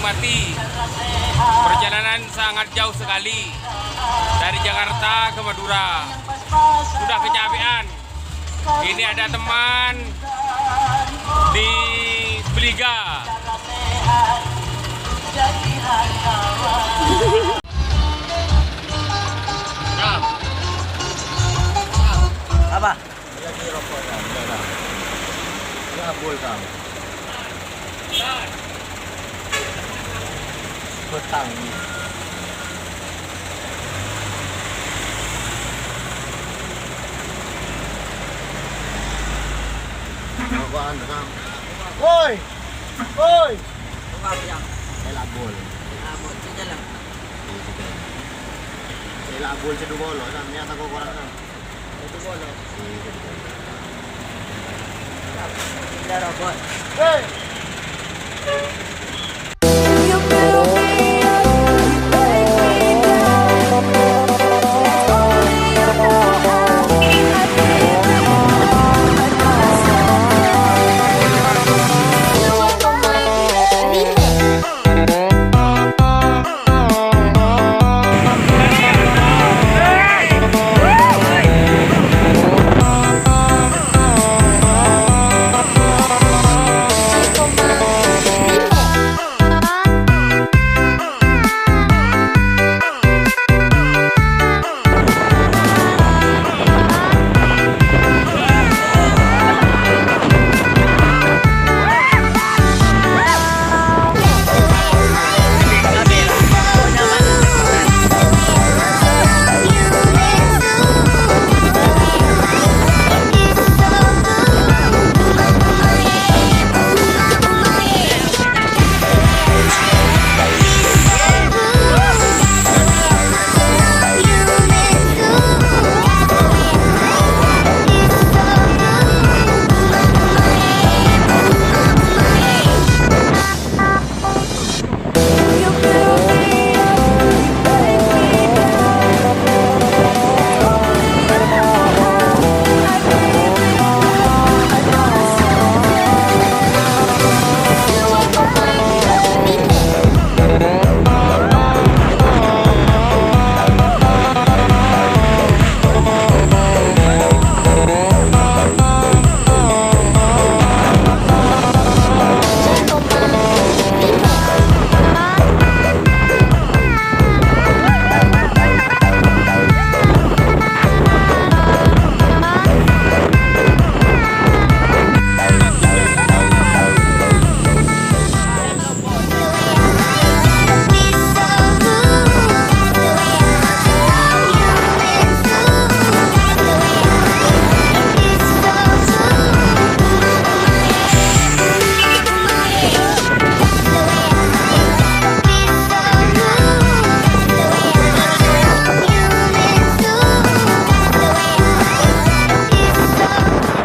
menikmati perjalanan sangat jauh sekali dari Jakarta ke Madura. Sudah kecapean. Ini ada teman di Beliga. Apa? Lagi rokok kan, ya abul kan. Petang. Apaan kan? Woi, woi. Apa yang? Saya abul. Abot saja lang. Saya abul sa Dugolo, kan? Niya tago ko lang. Itu bolo. Sige. Tidak robot. Hey!